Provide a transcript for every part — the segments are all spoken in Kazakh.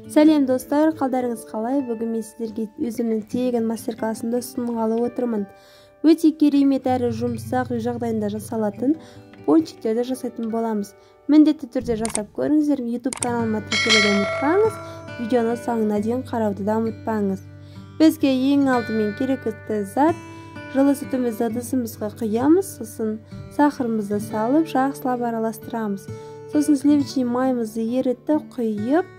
Сәлем достар, қалдарыңыз қалай? Бүгін мен сіздерге өзімнің тегін мастер-классымды ұсынғалы отырмын. Өте керемет әрі жұмсақ үй жағдайында жасалатын пончиктерді жасайтын боламыз. Міндетті түрде жасап көріңіздер. YouTube каналыма тіркелуді ұмытпаңыз, видеоны соңына дейін қарауды да ұмытпаңыз. Бізге ең алдымен керекті зат: жылы сүтімізді ыдысымызға құямыз, сосын сахарымызды салып, жақсылап араластырамыз. Сосын сливочный майымызды ерітіп құйып,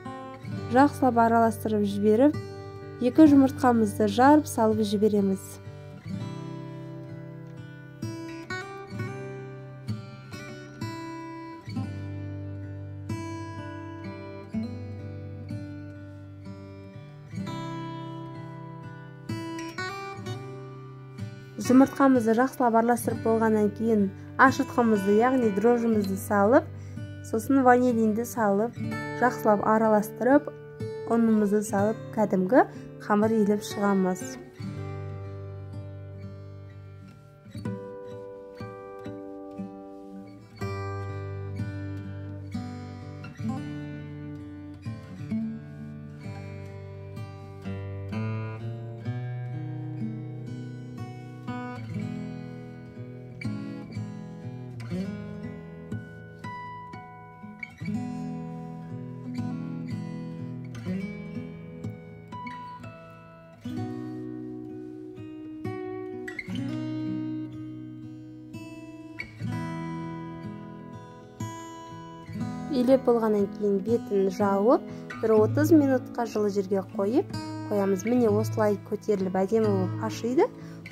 жақсылап араластырып жіберіп, 2 жұмыртқамызды жарып салып жібереміз. Жұмыртқамызды жақсылап араластырып болғаннан кейін ашытқымызды, яғни дрожжымызды салып, сосын ванилинді салып, жақсылап араластырып, ұнымызды салып, кәдімгі қамыр илеп шығамыз. Илеп болғаннан кейін бетін жауып, 30 минутқа жылы жерге қоямыз. Міне осылай көтеріліп әдемі болып ашиды.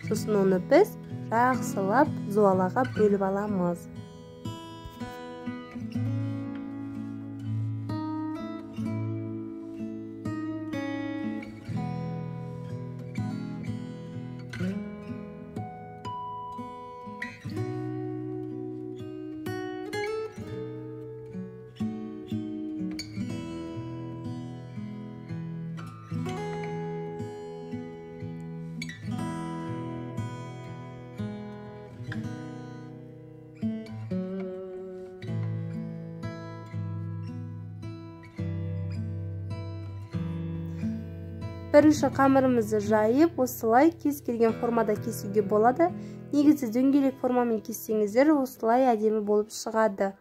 Сосын оны біз жақсылап зуалаға бөліп аламыз. Бірінші қамырымызды жайып, осылай кез келген формада кесуге болады. Негізі дөңгелек формамен кессеңіздер, осылай әдемі болып шығады.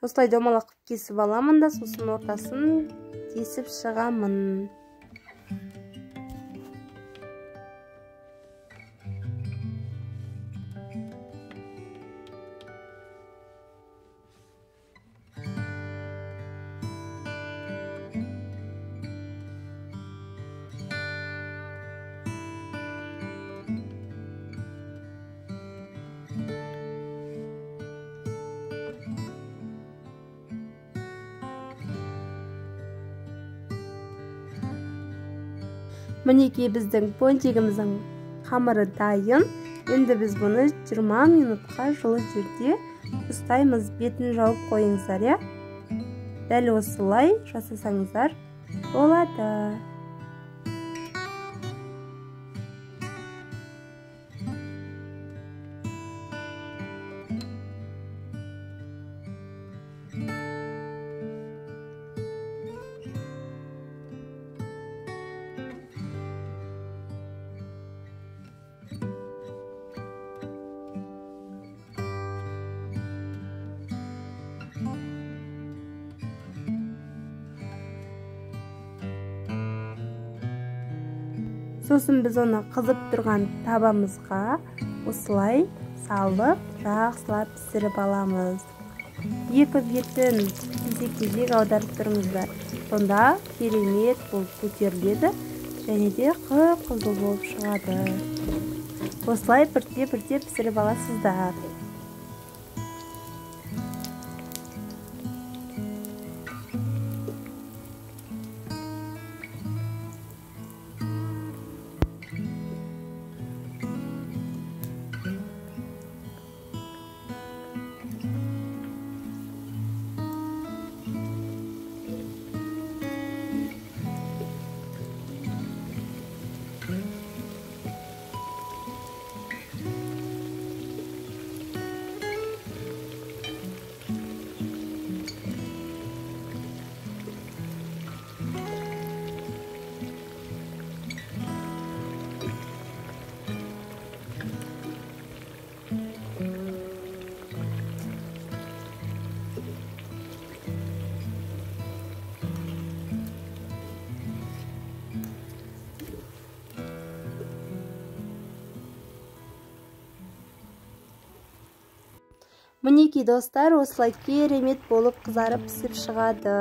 Осылай домалақ кесіп аламын да, сосын ортасын кесіп шығамын. Мінекей біздің пончигіміздің қамыры дайын. Енді біз бұны 20 минутқа жылы жерде ұстаймыз. Бетін жауып қойыңыздар, я? Дәл осылай жасасаңыздар болады. Сосын біз оны қызып тұрған табамызға осылай салып, жақсылап пісіріп аламыз. Екі бетін кезек-кезек аударып тұрыңыздар. Сонда керемет болып көтеріледі және де қып-қызыл болып шығады. Осылай бірте-бірте пісіріп аласыздар. Мінекей достар, осылай керемет болып қызарып пісіп шығады.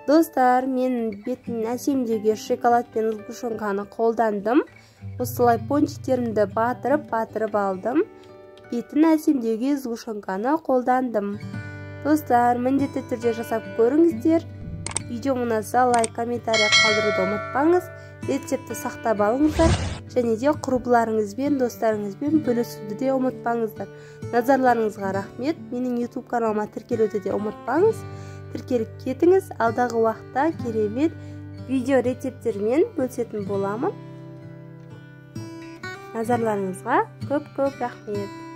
Достар, мен бетін әсемдеуге шоколад пен сгущенканы қолдандым. Осылай пончиктерімді батырып алдым. Бетін әсемдеуге сгущенканы қолдандым. Достар, міндетті түрде жасап көріңіздер. Видео ұнаса лайк, комментарий қалдыруды ұмытпаңыз. Рецепті сақтап алыңыздар. Және де құрбыларыңызбен, достарыңызбен бөлісуді де ұмытпаңыздар. Назарларыңызға рахмет. Менің YouTube каналыма тіркелуді де ұмытпаңыз. Тіркеліп кетіңіз. Алдағы уақытта керемет видео рецептермен бөлісетін боламын. Назарларыңызға көп рахмет.